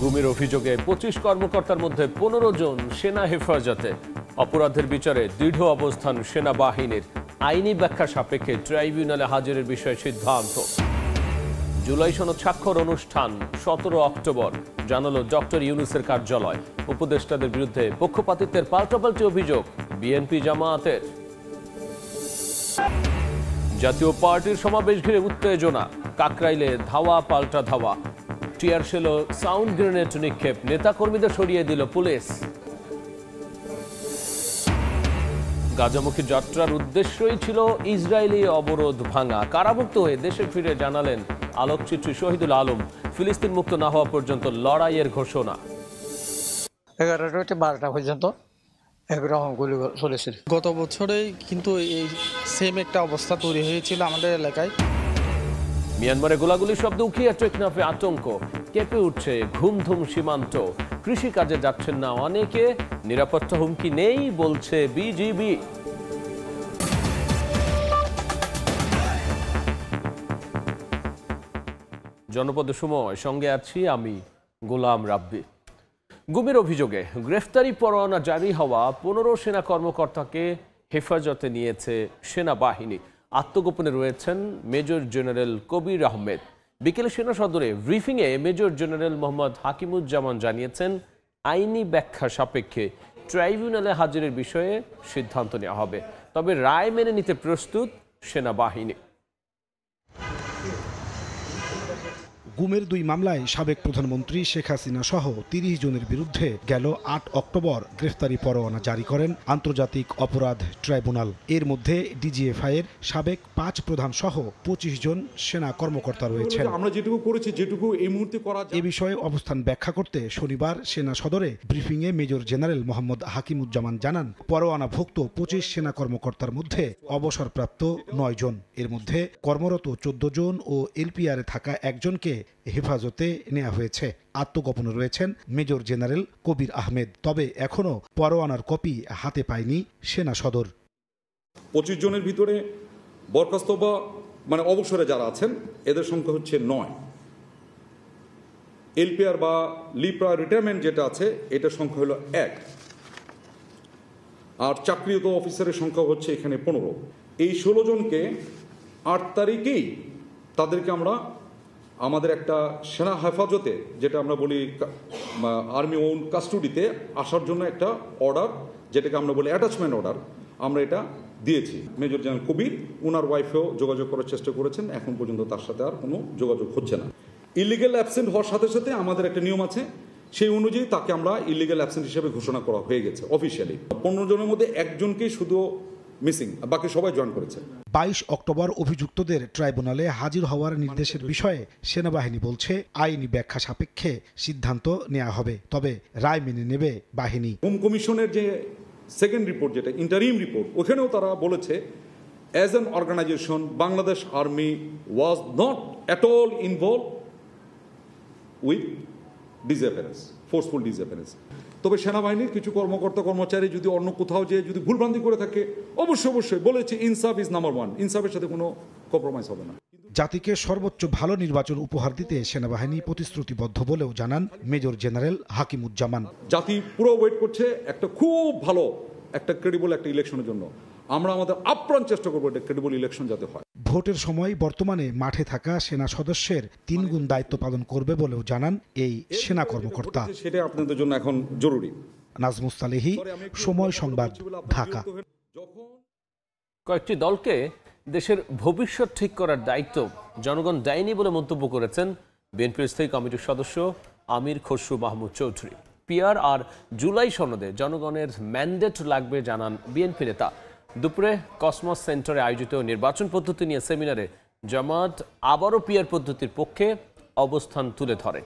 গুমের অভিযোগে ২৫ কর্মকর্তার মধ্যে ১৫ জন সেনা হেফাজতে। অপরাধের বিচারে দৃঢ় অবস্থান সেনাবাহিনীর। আইনি ব্যাখ্যা সাপেক্ষে ট্রাইব্যুনালে হাজিরের বিষয়ে সিদ্ধান্ত। জুলাই সনদ স্বাক্ষর অনুষ্ঠান ১৭ অক্টোবর, জানালো ডক্টর ইউনূসের কার্যালয়। উপদেষ্টাদের বিরুদ্ধে পক্ষপাতিত্বের পাল্টাপাল্টি অভিযোগ বিএনপি জামায়াতের। জাতীয় পার্টির সমাবেশ ঘিরে উত্তেজনা, কাকরাইলে ধাওয়া পাল্টা ধাওয়া, টিয়ার শেল, সাউন্ড গ্রেনেড নিক্ষেপ, নেতাকর্মীদের সরিয়ে দিল পুলিশ। গাজামুখী যাত্রার উদ্দেশ্যই ছিল ইসরায়েলি অবরোধ ভাঙা। কারামুক্ত হয়ে দেশে ফিরে জানালেন আলোকচিত্রী শহীদুল আলম, ফিলিস্তিন মুক্ত না হওয়া পর্যন্ত লড়াইয়ের ঘোষণা। 11টা থেকে 12টা পর্যন্ত একরকম গুলি চলেছিল। গত বছরেই কিন্তু এই সেম একটা অবস্থা তৈরি হয়েছিল আমাদের এলাকায়। মিয়ানমারে গোলাগুলির শব্দ উঠিয়ে টেকনাফে আতঙ্ক, কেঁপে উঠছে ঘুমধুম সীমান্ত। কৃষিকাজে যাচ্ছেন না অনেকে, নিরাপত্তা হুমকি নেই বলছে বিজিবি। জনপদ সময়, সঙ্গে আছি আমি গোলাম রাব্বি। গুমের অভিযোগে গ্রেফতারি পরোয়ানা জারি হওয়া ১৫ সেনা কর্মকর্তাকে হেফাজতে নিয়েছে সেনাবাহিনী। আত্মগোপনে রয়েছেন মেজর জেনারেল কবির আহমেদ। বিকেলে সেনা সদরে ব্রিফিংয়ে মেজর জেনারেল মোহাম্মদ হাকিমুজ্জামান জানিয়েছেন, আইনি ব্যাখ্যা সাপেক্ষে ট্রাইব্যুনালে হাজিরের বিষয়ে সিদ্ধান্ত নেওয়া হবে, তবে রায় মেনে নিতে প্রস্তুত সেনাবাহিনী। গুমের ২ মামলায় সাবেক প্রধানমন্ত্রী শেখ হাসিনা সহ ৩০ জনের বিরুদ্ধে গেল ৮ অক্টোবর গ্রেফতারি পরোয়ানা জারি করেন আন্তর্জাতিক অপরাধ ট্রাইব্যুনাল। এর মধ্যে ডিজিএফআই-এর সাবেক ৫ প্রধান সহ ২৫ জন সেনা কর্মকর্তা রয়েছেন। আমরা যেটুকু করেছি, যেটুকু এই মুহূর্তে করা যায়। এ বিষয়ে অবস্থান ব্যাখ্যা করতে শনিবার সেনা সদরে ব্রিফিংয়ে মেজর জেনারেল মোহাম্মদ হাকিমুজ্জামান জানান, পরোয়ানাভুক্ত ২৫ সেনা কর্মকর্তার মধ্যে অবসরপ্রাপ্ত ৯ জন, এর মধ্যে কর্মরত ১৪ জন ও এলপিআরে থাকা একজনকে হেফাজতে নেওয়া হয়েছে। আত্মগোপনে রয়েছেন মেজর জেনারেল কবির আহমেদ, তবে এখনো পরোয়ানার কপি হাতে পায়নি সেনা সদর। ২৫ জনের ভিতরে বরখাস্ত বা অবসরে যারা আছেন এদের সংখ্যা হচ্ছে ৯। এলপিআর বা লিপ্রা রিটায়ারমেন্ট যেটা আছে এটার সংখ্যা হলো ১। আর চাকরিরত অফিসারের সংখ্যা হচ্ছে এখানে ১৫। এই ১৬ জনকে ৮ তারিখেই তাদেরকে আমরা আমাদের একটা সেনা হেফাজতে, যেটা আমরা বলি আর্মি ওন কাস্টডিতে আসার জন্য একটা অর্ডার, যেটাকে আমরা বলি অ্যাটাচমেন্ট অর্ডার, আমরা এটা দিয়েছি। মেজর জেনারেল কবির ওনার ওয়াইফেও যোগাযোগ করার চেষ্টা করেছেন, এখন পর্যন্ত তার সাথে আর কোনো যোগাযোগ হচ্ছে না। ইলিগেল অ্যাবসেন্ট হওয়ার সাথে সাথে আমাদের একটা নিয়ম আছে, সেই অনুযায়ী তাকে আমরা ইলিগেল অ্যাবসেন্ট হিসেবে ঘোষণা করা হয়ে গেছে অফিসিয়ালি। ১৫ জনের মধ্যে একজনকেই শুধু মিসিং, বাকি সবাই জয়েন করেছে। ২২ অক্টোবর অভিযুক্তদের ট্রাইব্যুনালে হাজির হওয়ার নির্দেশের বিষয়ে সেনাবাহিনী বলছে, আইনি ব্যাখ্যা সাপেক্ষে সিদ্ধান্ত নেওয়া হবে, তবে রায় মেনে নেবে বাহিনী। হোম কমিশনের যে সেকেন্ড রিপোর্ট, যেটা ইন্টারিম রিপোর্ট, ওখানেও তারা বলেছে as an organisation Bangladesh army was not at all involve with disappearance, forceful disappearance. তবে সেনাবাহিনীর কিছু কর্মকর্তা কর্মচারী যদি অন্য কোথাও যে যদি ভুলভ্রান্তি করে থাকে, অবশ্যই বলেছে ইনসাফ ইজ নাম্বার 1, ইনসাফের সাথে কোনো কম্প্রোমাইজ হবে না। জাতিকে সর্বোচ্চ ভালো নির্বাচন উপহার দিতে সেনাবাহিনী প্রতিশ্রুতিবদ্ধ বলেও জানান মেজর জেনারেল হাকিমুজ্জামান। জাতি পুরো ওয়েট করছে একটা খুব ভালো একটা ক্রেডিবল একটা ইলেকশনের জন্য। আমরা আমাদের আপ্রাণ চেষ্টা করবো এটা ক্রেডিবল ইলেকশন যাতে হয়। ভোটের সময় বর্তমানে মাঠে থাকা সেনা সদস্যের ৩ গুণ দায়িত্ব পালন করবে বলেও জানান এই সেনা কর্মকর্তা। সেটা আপনাদের জন্য এখন জরুরি। নাজমুস সালেহী, সময় সংবাদ, ঢাকা। কয়েকটি দলকে দেশের ভবিষ্যৎ ঠিক করার দায়িত্ব জনগণ দেয়নি বলে মন্তব্য করেছেন বিএনপির স্থায়ী কমিটির সদস্য আমির খসরু মাহমুদ চৌধুরী। পিআর আর জুলাই সনদে জনগণের ম্যান্ডেট লাগবে জানান বিএনপি নেতা। দুপুরে কসমস সেন্টারে আয়োজিত নির্বাচন পদ্ধতি নিয়ে সেমিনারে জামায়াত আবারও পিআর পদ্ধতির পক্ষে অবস্থান তুলে ধরে।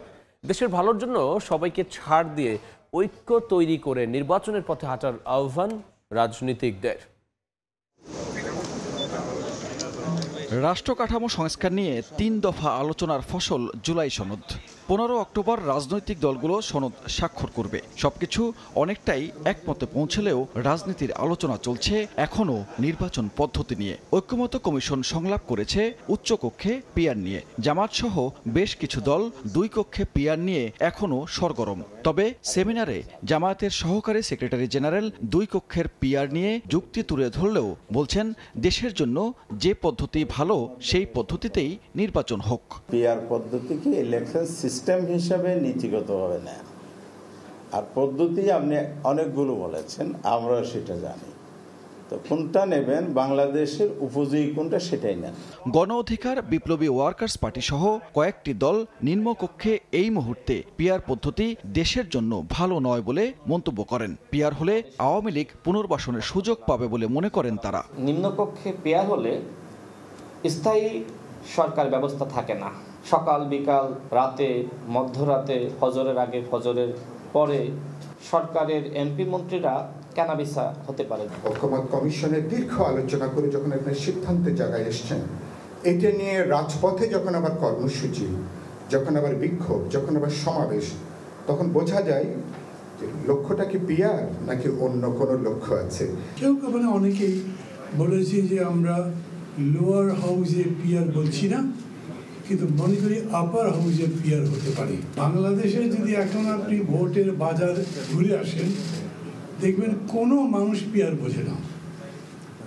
দেশের ভালোর জন্য সবাইকে ছাড় দিয়ে ঐক্য তৈরি করে নির্বাচনের পথে হাঁটার আহ্বান রাজনীতিকদের। রাষ্ট্র কাঠামো সংস্কার নিয়ে ৩ দফা আলোচনার ফসল জুলাই সনদ। 15 অক্টোবর রাজনৈতিক দলগুলো সনদ স্বাক্ষর করবে। সবকিছু অনেকটাই একমতে পৌঁছলেও রাজনীতির আলোচনা চলছে এখনও নির্বাচন পদ্ধতি নিয়ে। ঐক্যমত্য কমিশন সংলাপ করেছে উচ্চকক্ষে পিআর নিয়ে। জামাত সহ বেশ কিছু দল দুই কক্ষে পিআর নিয়ে এখনও সরগরম। তবে সেমিনারে জামায়াতের সহকারী সেক্রেটারি জেনারেল দুই কক্ষের পিআর নিয়ে যুক্তি তুলে ধরলেও বলছেন দেশের জন্য যে পদ্ধতি ভালো সেই পদ্ধতিতেই নির্বাচন হোক। পিআর পদ্ধতিকে ইলেকশন সিস্টেম হিসাবে নীতিগতভাবে নেন, আর পদ্ধতি আপনি অনেকগুলো বলেছেন, আমরা সেটা জানি। তো কোনটা নেবেন, বাংলাদেশের উপযোগী কোনটা সেটাই নেন। গণ অধিকার বিপ্লবী ওয়ার্কার্স পার্টি সহ কয়েকটি দল নিম্নকক্ষে এই মুহূর্তে পিআর পদ্ধতি দেশের জন্য ভালো নয় বলে মন্তব্য করেন। পিআর হলে আওয়ামী লীগ পুনর্বাসনের সুযোগ পাবে বলে মনে করেন তারা। নিম্নকক্ষে পিআর হলে স্থায়ী সরকার ব্যবস্থা থাকে না। সকাল বিকাল রাতে মধ্যরাতে ফজরের আগে ফজরের পরে সরকারের এমপি মন্ত্রীরা কেনাবেচা হতে পারে। ঐক্যমত্য কমিশনের দীর্ঘ আলোচনা করে যখন আপনার সিদ্ধান্তের জায়গায় এসছেন, এটা নিয়ে রাজপথে যখন আবার কর্মসূচি, যখন আবার বিক্ষোভ, যখন আবার সমাবেশ, তখন বোঝা যায় যে লক্ষ্যটা কি পিআর নাকি অন্য কোনো লক্ষ্য আছে। কেউ মানে অনেকেই বলেছে যে আমরা লোয়ার হাউসে পিআর বলছি না, কিন্তু মনে করি আপার হাউসে পিআর হতে পারে। বাংলাদেশে যদি এখন আপনি ভোটের বাজার ঘুরে আসেন, দেখবেন কোনো মানুষ পিআর বোঝে না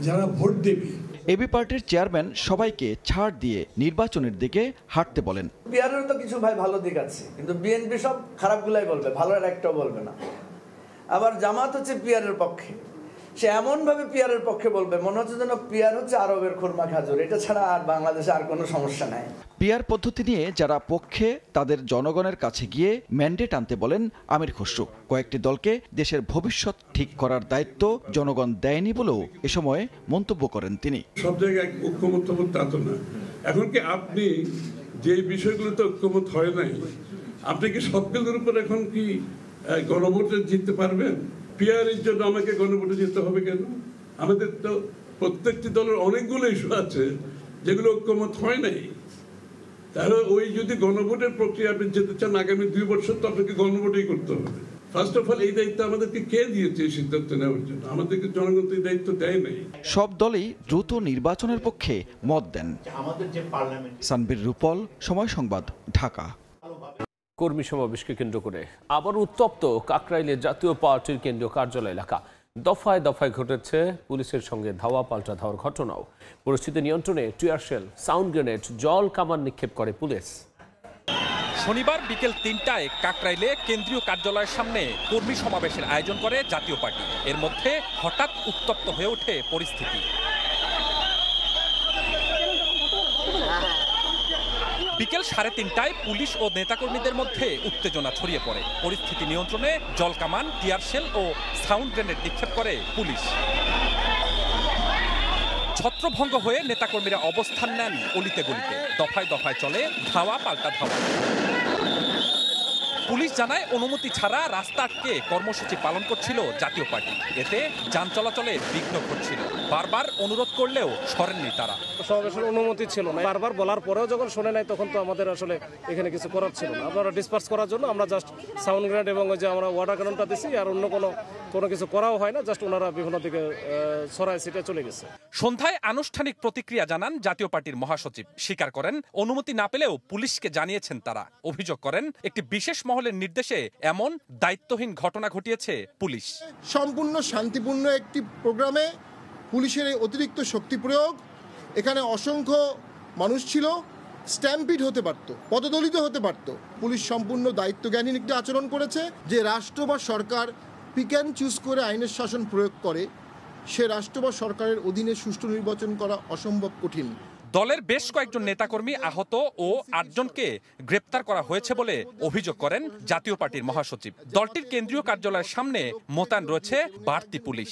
যারা ভোট দেবে। এবি পার্টির চেয়ারম্যান সবাইকে ছাড় দিয়ে নির্বাচনের দিকে হাঁটতে বলেন। পিআরের তো কিছু ভালো দিক আছে, কিন্তু বিএনপি সব খারাপগুলাই বলবে, ভালোর একটাও বলবে না। আবার জামাত হচ্ছে পিআরের পক্ষে, সে এমনভাবে পিআরের পক্ষে বলবে মনে হচ্ছে যেন পিআর হচ্ছে আরবের খুরমা খাজুর, এটা ছাড়া আর বাংলাদেশে আর কোনো সমস্যা নাই। পিআর পদ্ধতি নিয়ে যারা পক্ষে তাদের জনগণের কাছে গিয়ে ম্যান্ডেট আনতে বলেন আমির খসরু। কয়েকটি দলকে দেশের ভবিষ্যৎ ঠিক করার দায়িত্ব জনগণ দেয়নি বলেও এ সময় মন্তব্য করেন তিনি। সব জায়গায় ঐক্যমত তা তো না। এখন কি আপনি যে বিষয়গুলোতে ঐক্যমত হয় নাই, আপনি কি সবগুলোর উপর এখন কি গণভোটে জিততে পারবেন? পিআরের জন্য আমাকে গণভোটে যেতে হবে কেন? আমাদের তো প্রত্যেকটি দলের অনেকগুলো ইস্যু আছে যেগুলো ঐক্যমত হয় নাই। তাহলে ওই যদি গণভোটের প্রক্রিয়া আপনি যেতে চান আগামী 2 বছর, তো আপনাকে গণভোটই করতে হবে। ফার্স্ট অফ অল এই দায়িত্ব আমাদেরকে কে দিয়েছে এই সিদ্ধান্ত নেওয়ার জন্য? আমাদেরকে জনগণ তো এই দায়িত্ব দেয় নাই। সব দলই দ্রুত নির্বাচনের পক্ষে মত দেন। সানবীর রূপল, সময় সংবাদ, ঢাকা। কর্মী সমাবেশকে কেন্দ্র করে আবার উত্তপ্ত কাকরাইলে জাতীয় পার্টির কেন্দ্রীয় কার্যালয় এলাকা। দফায় দফায় ঘটেছে পুলিশের সঙ্গে ধাওয়া পাল্টা ধাওয়ার ঘটনাও। পরিস্থিতি নিয়ন্ত্রণে টিয়ার শেল, সাউন্ড গ্রেনেড, জল কামান নিক্ষেপ করে পুলিশ। শনিবার বিকেল 3টায় কাকরাইলে কেন্দ্রীয় কার্যালয়ের সামনে কর্মী সমাবেশের আয়োজন করে জাতীয় পার্টি। এর মধ্যে হঠাৎ উত্তপ্ত হয়ে ওঠে পরিস্থিতি। বিকেল 3:30টায় পুলিশ ও নেতাকর্মীদের মধ্যে উত্তেজনা ছড়িয়ে পড়ে। পরিস্থিতি নিয়ন্ত্রণে জলকামান, টিয়ার শেল ও সাউন্ড গ্রেনেড নিক্ষেপ করে পুলিশ। ছত্রভঙ্গ হয়ে নেতাকর্মীরা অবস্থান নেন অলিতে গলিতে। দফায় দফায় চলে ধাওয়া পাল্টা ধাওয়া। পুলিশ জানায় অনুমতি ছাড়া রাস্তা আটকে কর্মসূচি পালন করছিল জাতীয় পার্টি। এতে যান চলাচলে বিঘ্ন ঘটছিল। বারবার অনুরোধ করলেও সরেননি তারা। সমাবেশের অনুমতি ছিল না, বারবার বলার পরেও যখন শুনে নাই তখন তো আমাদের আসলে এখানে কিছু করার ছিল না। আপনারা ডিসপার্স করার জন্য আমরা জাস্ট সাউন্ড গ্রেনেড এবং যে আমরা ওয়াটার ক্যাননটা দিছি, আর অন্য কোনো কিছু করাও হয় না। জাস্ট ওনারা বিভিন্ন দিকে ছড়ায় ছিটে চলে গেছে। সন্ধ্যায় আনুষ্ঠানিক প্রতিক্রিয়া জানান জাতীয় পার্টির মহাসচিব। স্বীকার করেন অনুমতি না পেলেও পুলিশকে জানিয়েছেন তারা। অভিযোগ করেন একটি বিশেষ মহলের নির্দেশে এমন দায়িত্বহীন ঘটনা ঘটিয়েছে পুলিশ। সম্পূর্ণ শান্তিপূর্ণ একটি প্রোগ্রামে পুলিশের এই অতিরিক্ত শক্তি প্রয়োগ, এখানে অসংখ্য মানুষ ছিল, স্ট্যাম্পিড হতে পারত, পদদলিত হতে পারত। পুলিশ সম্পূর্ণ দায়িত্বজ্ঞানহীন একটি আচরণ করেছে। যে রাষ্ট্র বা সরকার পিক অ্যান্ড চুজ করে আইনের শাসন প্রয়োগ করে, সে রাষ্ট্র বা সরকারের অধীনে সুষ্ঠু নির্বাচন করা অসম্ভব কঠিন। দলের বেশ কয়েকজন নেতাকর্মী আহত ও 8 জনকে গ্রেপ্তার করা হয়েছে বলে অভিযোগ করেন জাতীয় পার্টির মহাসচিব। দলটির কেন্দ্রীয় কার্যালয়ের সামনে মোতায়েন রয়েছে বাড়তি পুলিশ।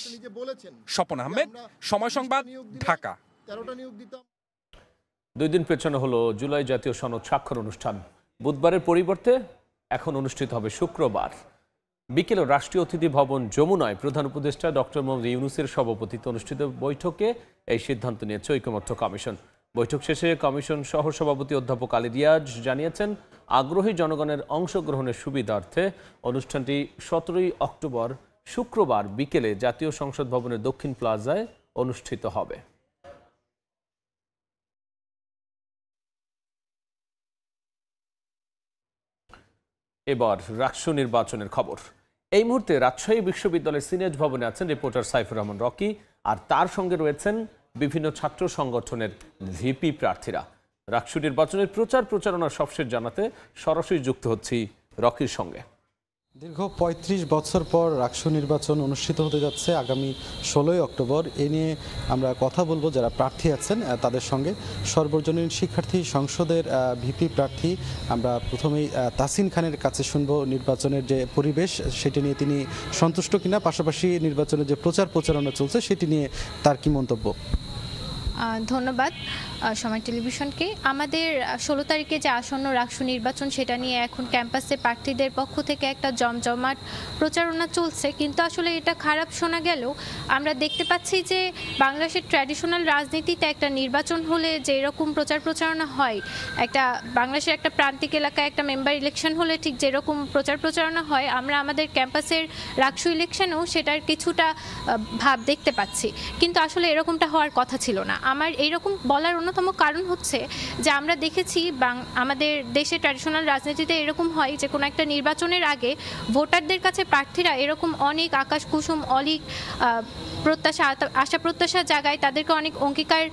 স্বপন আহমেদ, সময় সংবাদ, ঢাকা। 2 দিন পেছনে হলো জুলাই জাতীয় সনদ স্বাক্ষর অনুষ্ঠান। বুধবারের পরিবর্তে এখন অনুষ্ঠিত হবে শুক্রবার বিকেলে রাষ্ট্রীয় অতিথি ভবন যমুনায়। প্রধান উপদেষ্টা ডক্টর মোহাম্মদ ইউনূসের সভাপতিত্বে অনুষ্ঠিত বৈঠকে এই সিদ্ধান্ত নিয়েছে ঐকমত্য কমিশন। বৈঠক শেষে কমিশন সহ সভাপতি অধ্যাপক আলী রিয়াজ জানিয়েছেন, আগ্রহী জনগণের অংশগ্রহণের সুবিধার্থে অনুষ্ঠানটি 17 অক্টোবর শুক্রবার বিকেলে জাতীয় সংসদ ভবনের দক্ষিণ প্লাজায় অনুষ্ঠিত হবে। এবার রাকসু নির্বাচনের খবর। এই মুহূর্তে রাজশাহী বিশ্ববিদ্যালয়ের সিনেট ভবনে আছেন রিপোর্টার সাইফুর রহমান রকি, আর তার সঙ্গে রয়েছেন বিভিন্ন ছাত্র সংগঠনের ভিপি প্রার্থীরা। রাকসু নির্বাচনের প্রচারণার সবশেষ জানাতে সরাসরি যুক্ত হচ্ছি রকির সঙ্গে। দীর্ঘ ৩৫ বছর পর রাকসু নির্বাচন অনুষ্ঠিত হতে যাচ্ছে আগামী 16 অক্টোবর। এ নিয়ে আমরা কথা বলবো যারা প্রার্থী আছেন তাদের সঙ্গে। সর্বজনীন শিক্ষার্থী সংসদের ভিপি প্রার্থী, আমরা প্রথমেই তাসিন খানের কাছে শুনবো নির্বাচনের যে পরিবেশ সেটি নিয়ে তিনি সন্তুষ্ট কিনা, পাশাপাশি নির্বাচনের যে প্রচারণা চলছে সেটি নিয়ে তার কি মন্তব্য। ধন্যবাদ সময় টেলিভিশনকে। আমাদের 16 তারিখে যে আসন্ন রাকসু নির্বাচন সেটা নিয়ে এখন ক্যাম্পাসে প্রার্থীদের পক্ষ থেকে একটা জমজমাট প্রচারণা চলছে, কিন্তু আসলে এটা খারাপ শোনা গেলেও আমরা দেখতে পাচ্ছি যে বাংলাদেশের ট্র্যাডিশনাল রাজনীতিতে একটা নির্বাচন হলে যে এরকম প্রচারণা হয়, একটা বাংলাদেশের একটা প্রান্তিক এলাকায় একটা মেম্বার ইলেকশন হলে ঠিক যেরকম প্রচারণা হয়, আমরা আমাদের ক্যাম্পাসের রাকসু ইলেকশনেও সেটার কিছুটা ভাব দেখতে পাচ্ছি। কিন্তু আসলে এরকমটা হওয়ার কথা ছিল না। আমার এইরকম বলার অন্যতম কারণ হচ্ছে যে আমরা দেখেছি আমাদের দেশে ট্র্যাডিশনাল রাজনীতিতে এরকম হয় যে কোনো একটা নির্বাচনের আগে ভোটারদের কাছে প্রার্থীরা এরকম অনেক আকাশ কুসুম অলিক আশা প্রত্যাশা জায়গায় তাদেরকে অনেক অঙ্গীকার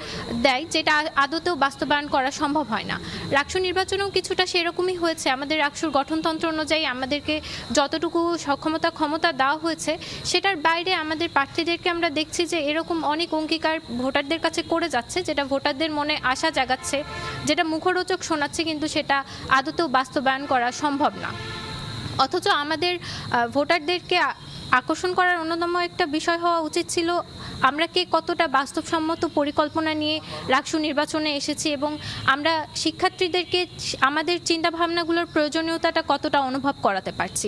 দেয়, যেটা আদতেও বাস্তবায়ন করা সম্ভব হয় না। রাকসু নির্বাচনেও কিছুটা সেরকমই হয়েছে। আমাদের রাকসুর গঠনতন্ত্র অনুযায়ী আমাদেরকে যতটুকু ক্ষমতা দেওয়া হয়েছে সেটার বাইরে আমাদের প্রার্থীদেরকে আমরা দেখছি যে এরকম অনেক অঙ্গীকার ভোটারদের কাছে করে যাচ্ছে, যেটা ভোটারদের মনে আশা জাগাচ্ছে, যেটা মুখরোচক শোনাচ্ছে, কিন্তু সেটা আদতেও বাস্তবায়ন করা সম্ভব না। অথচ আমাদের ভোটারদেরকে আকর্ষণ করার অন্যতম একটা বিষয় হওয়া উচিত ছিল আমরা কে কতটা বাস্তবসম্মত পরিকল্পনা নিয়ে রাকসু নির্বাচনে এসেছি এবং আমরা শিক্ষার্থীদেরকে আমাদের চিন্তাভাবনাগুলোর প্রয়োজনীয়তাটা কতটা অনুভব করাতে পারছি।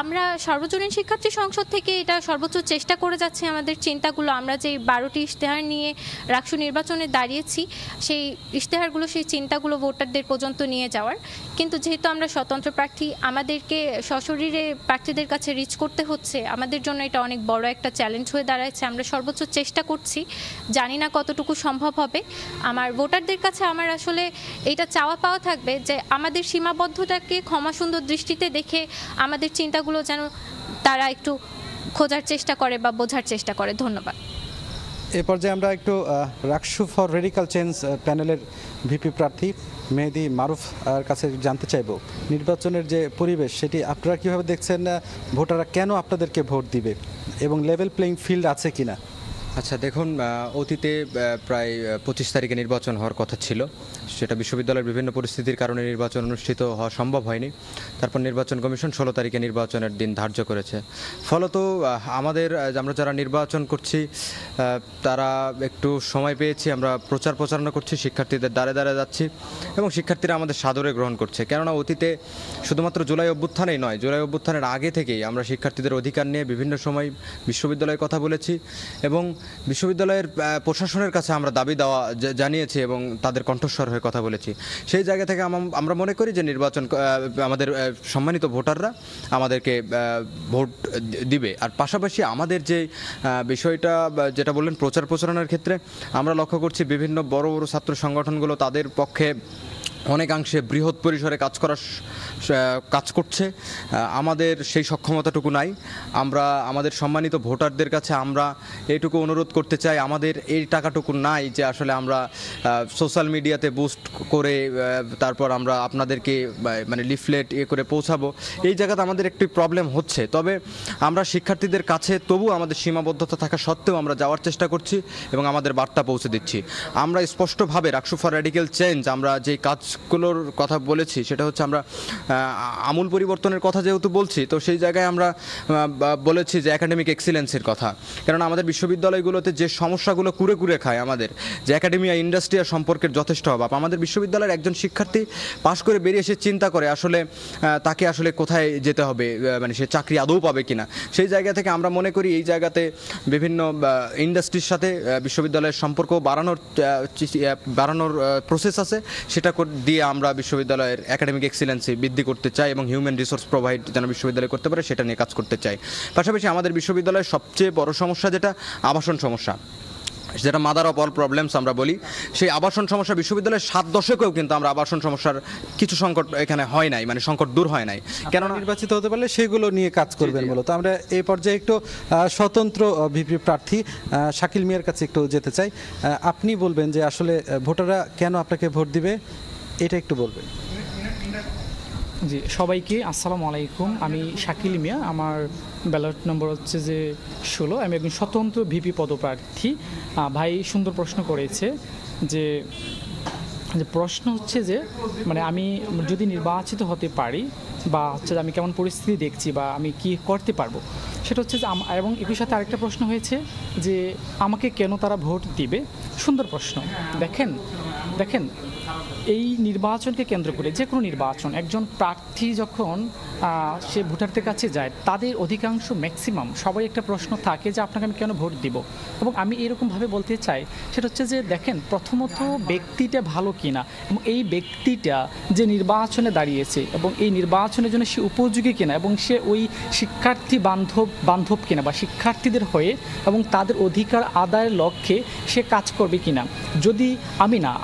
আমরা সর্বজনীন শিক্ষার্থী সংসদ থেকে এটা সর্বোচ্চ চেষ্টা করে যাচ্ছি আমাদের চিন্তাগুলো, আমরা যে 12টি ইশতেহার নিয়ে রাকসু নির্বাচনে দাঁড়িয়েছি সেই ইশতেহারগুলো, সেই চিন্তাগুলো ভোটারদের পর্যন্ত নিয়ে যাওয়ার। কিন্তু যেহেতু আমরা স্বতন্ত্র প্রার্থী, আমাদেরকে সশরীরে প্রার্থীদের কাছে রিচ করতে হচ্ছে, আমাদের জন্য এটা অনেক বড় একটা চ্যালেঞ্জ হয়ে দাঁড়াচ্ছে। আমরা সর্বোচ্চ চেষ্টা করছি, জানি না কতটুকু সম্ভব হবে। আমার ভোটারদের কাছে আমার আসলে এটা চাওয়া পাওয়া থাকবে যে আমাদের সীমাবদ্ধতাকে ক্ষমাসুন্দর দৃষ্টিতে দেখে আমাদের চিন্তাগুলো যেন তারা একটু খোঁজার চেষ্টা করে বা বোঝার চেষ্টা করে। ধন্যবাদ। এ পর্যায়ে আমরা একটু রাকসু ফর রেডিক্যাল চেঞ্জ প্যানেলের ভিপি প্রার্থী মেহেদি মারুফ এর কাছে জানতে চাইব, নির্বাচনের যে পরিবেশ সেটি আপনারা কীভাবে দেখছেন, ভোটাররা কেন আপনাদেরকে ভোট দিবে এবং লেভেল প্লেইং ফিল্ড আছে কিনা? আচ্ছা দেখুন, অতীতে প্রায় 25 তারিখে নির্বাচন হওয়ার কথা ছিল, সেটা বিশ্ববিদ্যালয়ের বিভিন্ন পরিস্থিতির কারণে নির্বাচন অনুষ্ঠিত হওয়া সম্ভব হয়নি। তারপর নির্বাচন কমিশন 16 তারিখে নির্বাচনের দিন ধার্য করেছে। ফলত আমরা যারা নির্বাচন করছি তারা একটু সময় পেয়েছি, আমরা প্রচারণা করছি, শিক্ষার্থীদের দ্বারে দ্বারে যাচ্ছি এবং শিক্ষার্থীরা আমাদের সাদরে গ্রহণ করছে। কেননা অতীতে শুধুমাত্র জুলাই অভ্যুত্থানেই নয়, জুলাই অভ্যুত্থানের আগে থেকেই আমরা শিক্ষার্থীদের অধিকার নিয়ে বিভিন্ন সময় বিশ্ববিদ্যালয়ে কথা বলেছি এবং বিশ্ববিদ্যালয়ের প্রশাসনের কাছে আমরা দাবি দেওয়া জানিয়েছি এবং তাদের কণ্ঠস্বর হয়ে কথা বলেছি। সেই জায়গা থেকে আমরা মনে করি যে নির্বাচন আমাদের সম্মানিত ভোটাররা আমাদেরকে ভোট দিবে। আর পাশাপাশি আমাদের যে বিষয়টা যেটা বললেন প্রচারণার ক্ষেত্রে আমরা লক্ষ্য করছি বিভিন্ন বড় বড় ছাত্র সংগঠনগুলো তাদের পক্ষে অনেকাংশে বৃহৎ পরিসরে কাজ করছে, আমাদের সেই সক্ষমতাটুকু নাই। আমরা আমাদের সম্মানিত ভোটারদের কাছে আমরা এইটুকু অনুরোধ করতে চাই, আমাদের এই টাকাটুকু নাই যে আসলে আমরা সোশ্যাল মিডিয়াতে বুস্ট করে তারপর আমরা আপনাদেরকে মানে লিফলেট করে পৌঁছাবো। এই জায়গাতে আমাদের একটি প্রবলেম হচ্ছে। তবে আমরা শিক্ষার্থীদের কাছে তবু আমাদের সীমাবদ্ধতা থাকা সত্ত্বেও আমরা যাওয়ার চেষ্টা করছি এবং আমাদের বার্তা পৌঁছে দিচ্ছি। আমরা স্পষ্টভাবে রাকসু ফর রেডিক্যাল চেঞ্জ আমরা যে কাজগুলোর কথা বলেছি সেটা হচ্ছে আমরা আমূল পরিবর্তনের কথা যেহেতু বলছি, তো সেই জায়গায় আমরা বলেছি যে একাডেমিক এক্সিলেন্সের কথা। কারণ আমাদের বিশ্ববিদ্যালয়গুলোতে যে সমস্যাগুলো কুরে খায়, আমাদের যে একাডেমি আর ইন্ডাস্ট্রি আর সম্পর্কের যথেষ্ট অভাব। আমাদের বিশ্ববিদ্যালয়ের একজন শিক্ষার্থী পাশ করে বেরিয়ে এসে চিন্তা করে আসলে তাকে আসলে কোথায় যেতে হবে, মানে সে চাকরি আদৌ পাবে কিনা। সেই জায়গা থেকে আমরা মনে করি এই জায়গাতে বিভিন্ন ইন্ডাস্ট্রির সাথে বিশ্ববিদ্যালয়ের সম্পর্ক বাড়ানোর প্রসেস আছে, সেটা দিয়ে আমরা বিশ্ববিদ্যালয়ের একাডেমিক এক্সিলেন্সি বৃদ্ধি করতে চাই এবং হিউম্যান রিসোর্স প্রোভাইড যেন বিশ্ববিদ্যালয় করতে পারে সেটা নিয়ে কাজ করতে চাই। পাশাপাশি আমাদের বিশ্ববিদ্যালয়ের সবচেয়ে বড় সমস্যা যেটা আবাসন সমস্যা, যেটা মাদার অফ অল প্রবলেমস আমরা বলি, সেই আবাসন সমস্যা বিশ্ববিদ্যালয়ের 7 দশকেও কিন্তু আমরা আবাসন সমস্যার কিছু সংকট এখানে হয় নাই, মানে সংকট দূর হয় নাই। কেন নির্বাচিত হতে পারলে সেগুলো নিয়ে কাজ করবেন মূলত। আমরা এই পর্যায়ে একটু স্বতন্ত্র ভিপি প্রার্থী শাকিল মিয়ার কাছে একটু যেতে চাই। আপনি বলবেন যে আসলে ভোটাররা কেন আপনাকে ভোট দিবে, এটা একটু বলবেন। জি, সবাইকে আসসালামু আলাইকুম। আমি শাকিল মিয়া, আমার ব্যালট নম্বর হচ্ছে যে 16। আমি একজন স্বতন্ত্র ভিপি পদপ্রার্থী। ভাই সুন্দর প্রশ্ন করেছে যে প্রশ্ন হচ্ছে যে মানে আমি যদি নির্বাচিত হতে পারি বা হচ্ছে আমি কেমন পরিস্থিতি দেখছি বা আমি কি করতে পারবো, সেটা হচ্ছে যে এবং একই সাথে আরেকটা প্রশ্ন হয়েছে যে আমাকে কেন তারা ভোট দিবে। সুন্দর প্রশ্ন। দেখেন এই নির্বাচনকে কেন্দ্র করে যে কোনো নির্বাচন, একজন প্রার্থী যখন সে ভোটারদের কাছে যায়, তাদের অধিকাংশ ম্যাক্সিমাম সবাই একটা প্রশ্ন থাকে যে আপনাকে আমি কেন ভোট দিব। এবং আমি এরকমভাবে বলতে চাই, সেটা হচ্ছে যে দেখেন প্রথমত ব্যক্তিটা ভালো কিনা এবং এই ব্যক্তিটা যে নির্বাচনে দাঁড়িয়েছে এবং এই নির্বাচনের জন্য সে উপযোগী কিনা এবং সে ওই শিক্ষার্থী বান্ধব কিনা বা শিক্ষার্থীদের হয়ে এবং তাদের অধিকার আদায়ের লক্ষ্যে সে কাজ করবে কিনা। যদি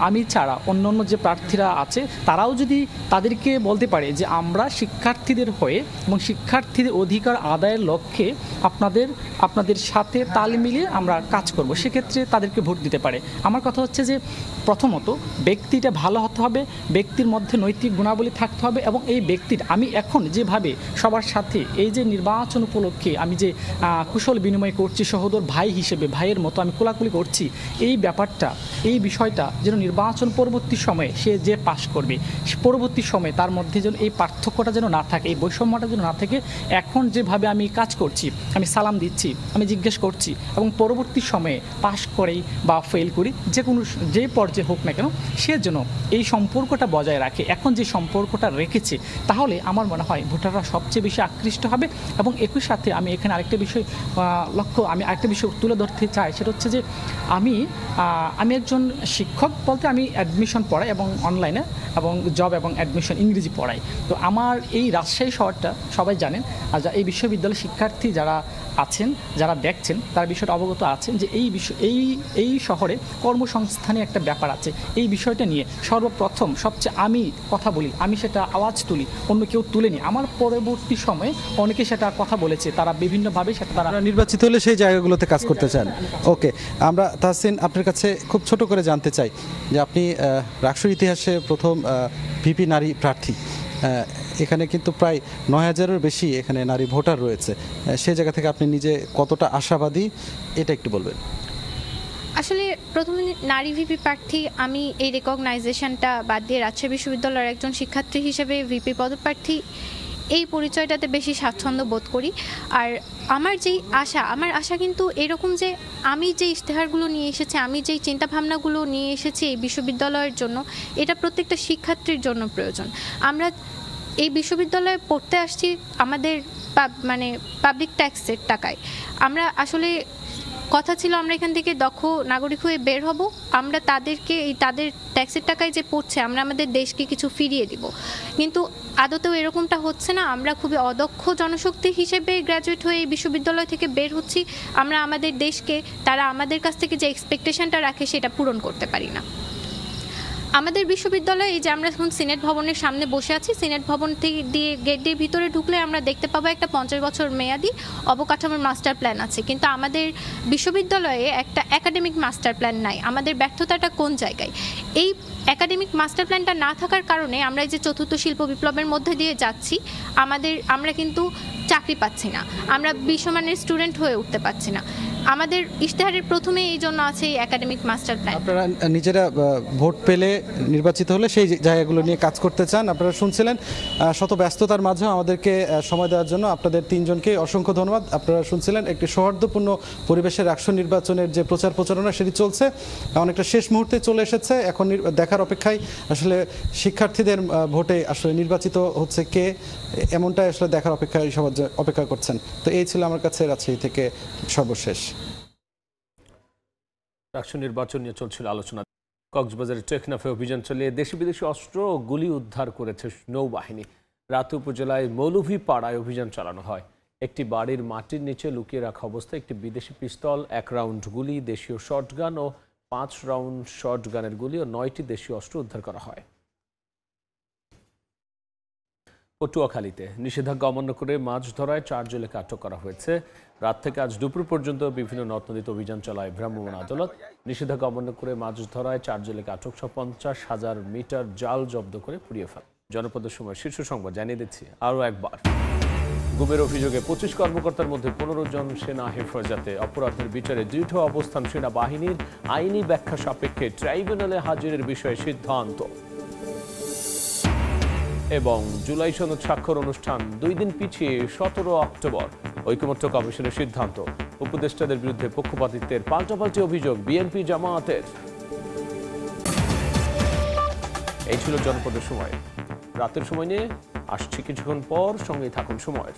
আমি ছাড়া অন্যান্য যে প্রার্থীরা আছে তারাও যদি তাদেরকে বলতে পারে যে আমরা শিক্ষার্থীদের হয়ে এবং শিক্ষার্থীদের অধিকার আদায়ের লক্ষ্যে আপনাদের সাথে তাল মিলিয়ে আমরা কাজ করব, সেক্ষেত্রে তাদেরকে ভোট দিতে পারে। আমার কথা হচ্ছে যে প্রথমত ব্যক্তিটা ভালো হতে হবে, ব্যক্তির মধ্যে নৈতিক গুণাবলী থাকতে হবে এবং এই ব্যক্তির আমি এখন যেভাবে সবার সাথে এই যে নির্বাচন উপলক্ষে আমি যে কুশল বিনিময় করছি, সহোদর ভাই হিসেবে ভাইয়ের মতো আমি কোলাকুলি করছি, এই বিষয়টা যেন নির্বাচন পরবর্তী সময়ে সে যে পাশ করবে পরবর্তী সময়ে তার মধ্যে যেন এই পার্থক্যটা যেন না থাকে, এই বৈষম্যটা যেন না থাকে। এখন যেভাবে আমি কাজ করছি, আমি সালাম দিচ্ছি, আমি জিজ্ঞেস করছি এবং পরবর্তী সময়ে পাশ করেই বা ফেল করি, যে পর্যায়ে হোক না কেন, সে যেন এই সম্পর্কটা বজায় রাখে। এখন যে সম্পর্কটা রেখেছে, তাহলে আমার মনে হয় ভোটাররা সবচেয়ে বেশি আকৃষ্ট হবে। এবং একই সাথে আমি এখানে আরেকটা বিষয় তুলে ধরতে চাই, সেটা হচ্ছে যে আমি একজন শিক্ষক বলতে আমি অ্যাডমিশন পড়াই এবং অনলাইনে এবং জব এবং অ্যাডমিশন ইংরেজি পড়াই। তো আমার এই রাজশাহী শহরটা সবাই জানেন, আর এই বিশ্ববিদ্যালয়ের শিক্ষার্থী যারা আছেন, যারা দেখছেন, তার বিষয়টা অবগত আছেন যে এই শহরে কর্মসংস্থানে একটা ব্যাপার আছে। এই বিষয়টা নিয়ে সর্বপ্রথম সবচেয়ে আমি কথা বলি, আমি সেটা আওয়াজ তুলি, অন্য কেউ তুলেনি। আমার পরবর্তী সময়ে অনেকে সেটা কথা বলেছে, তারা বিভিন্নভাবে সেটা তারা নির্বাচিত হলে সেই জায়গাগুলোতে কাজ করতে চান। ওকে, আমরা তাহসিন আপনার কাছে খুব ছোট করে জানতে চাই যে আপনি রাকসুর ইতিহাসে প্রথম ভিপি নারী প্রার্থী। এখানে কিন্তু প্রায় ৯,০০০-এর বেশি এখানে নারী ভোটার রয়েছে। সেই জায়গা থেকে আপনি নিজে কতটা আশাবাদী, এটা একটু বলবেন। আসলে প্রথমে নারী ভিপি প্রার্থী, আমি এই রেকগনাইজেশনটা বাদ দিয়ে রাজশাহী বিশ্ববিদ্যালয়ের একজন শিক্ষার্থী হিসেবে ভিপি পদপ্রার্থী এই পরিচয়টাতে বেশি স্বাচ্ছন্দ্য বোধ করি। আর আমার আশা কিন্তু এরকম যে আমি যে ইশতেহারগুলো নিয়ে এসেছি, আমি যেই চিন্তাভাবনাগুলো নিয়ে এসেছি এই বিশ্ববিদ্যালয়ের জন্য, এটা প্রত্যেকটা শিক্ষার্থীর জন্য প্রয়োজন। আমরা এই বিশ্ববিদ্যালয়ে পড়তে আসছি আমাদের পাবলিক ট্যাক্সের টাকায়। আমরা আসলে কথা ছিল আমরা এখান থেকে দক্ষ নাগরিক হয়ে বের হব, আমরা তাদেরকে তাদের ট্যাক্সের টাকায় যে পড়ছে আমরা আমাদের দেশকে কিছু ফিরিয়ে দিব। কিন্তু আদতেও এরকমটা হচ্ছে না। আমরা খুবই অদক্ষ জনশক্তি হিসেবে গ্র্যাজুয়েট হয়ে এই বিশ্ববিদ্যালয় থেকে বের হচ্ছি। আমরা আমাদের দেশকে তারা আমাদের কাছ থেকে যে এক্সপেকটেশনটা রাখে সেটা পূরণ করতে পারি না। আমাদের বিশ্ববিদ্যালয়ে এই যে আমরা এখন সিনেট ভবনের সামনে বসে আছি, সিনেট ভবন থেকে গেট দিয়ে ভিতরে ঢুকলে আমরা দেখতে পাবো একটা 50 বছর মেয়াদি অবকাঠামোর মাস্টার প্ল্যান আছে, কিন্তু আমাদের বিশ্ববিদ্যালয়ে একটা একাডেমিক মাস্টার প্ল্যান নাই। আমাদের ব্যর্থতাটা কোন জায়গায়? এই একাডেমিক মাস্টার প্ল্যানটা না থাকার কারণে আমরা এই যে চতুর্থ শিল্প বিপ্লবের মধ্যে দিয়ে যাচ্ছি, আমরা কিন্তু চাকরি পাচ্ছি না, আমরা বিশ্বমানের স্টুডেন্ট হয়ে উঠতে পারছি না। আমাদের ইশতেহারের প্রথমে এই জন্য আছে এই একাডেমিক মাস্টার প্ল্যান। আপনারা নিজেরা ভোট পেলে নির্বাচিত হলে সেই জায়গাগুলো নিয়ে কাজ করতে চান। আপনারা শুনছিলেন, শত ব্যস্ততার মাঝেও আমাদেরকে সময় দেওয়ার জন্য আপনাদের তিনজনকে অসংখ্য ধন্যবাদ। আপনারা শুনছিলেন একটি সৌহার্দ্যপূর্ণ পরিবেশে রাকসু নির্বাচনের যে প্রচার প্রচারণা সেটি চলছে, অনেকটা শেষ মুহূর্তে চলে এসেছে। এখন দেখার অপেক্ষায় আসলে শিক্ষার্থীদের ভোটে আসলে নির্বাচিত হচ্ছে কে, এমনটাই আসলে দেখার অপেক্ষায় সবাই অপেক্ষা করছেন। তো এই ছিল আমার কাছে রাজশাহী থেকে সর্বশেষ। রাকসু নির্বাচন নিয়ে চলছিল আলোচনা। কক্সবাজারের টেকনাফে অভিযান চালিয়ে দেশি বিদেশি অস্ত্র ও গুলি উদ্ধার করেছে নৌবাহিনী। রাতে উপজেলায় মৌলভীপাড়ায় অভিযান চালানো হয়। একটি বাড়ির মাটির নিচে লুকিয়ে রাখা অবস্থায় একটি বিদেশি পিস্তল, 1 রাউন্ড গুলি, দেশীয় শর্টগান ও 5 রাউন্ড শর্টগানের গুলি ও 9টি দেশীয় অস্ত্র উদ্ধার করা হয়। পটুয়াখালীতে নিষেধাজ্ঞা অমান্য করে মাছ ধরায় 4 জেলেকে আটক করা হয়েছে। রাত থেকে আজ দুপুর পর্যন্ত বিভিন্ন নদ নদীতে অভিযান চালায় ভ্রাম্যমাণ আদালত। নিষেধাজ্ঞা অমান্য করে মাছ ধরায় 4 জেলেকে আটক সহ 50,000 মিটার জাল জব্দ করে পুড়িয়ে ফেলে। জনপদের সময় শীর্ষ সংবাদ জানিয়ে দিচ্ছি আরও একবার। গুমের অভিযোগে 25 কর্মকর্তার মধ্যে 15 জন সেনা হেফাজতে। অপরাধের বিচারে দৃঢ় অবস্থান সেনাবাহিনীর। আইনি ব্যাখ্যা সাপেক্ষে ট্রাইব্যুনালে হাজিরের বিষয়ে সিদ্ধান্ত। এবং জুলাই সনদ স্বাক্ষর অনুষ্ঠান 2 দিন পিছিয়ে 17 অক্টোবর। ঐকমত্য কমিশনের সিদ্ধান্ত। উপদেষ্টাদের বিরুদ্ধে পক্ষপাতিত্বের পাল্টাপাল্টি অভিযোগ বিএনপি জামায়াতের। এই ছিল জনপদের সময়। রাতের সময় নিয়ে আসছি কিছুক্ষণ পর, সঙ্গে থাকুন সময়ের।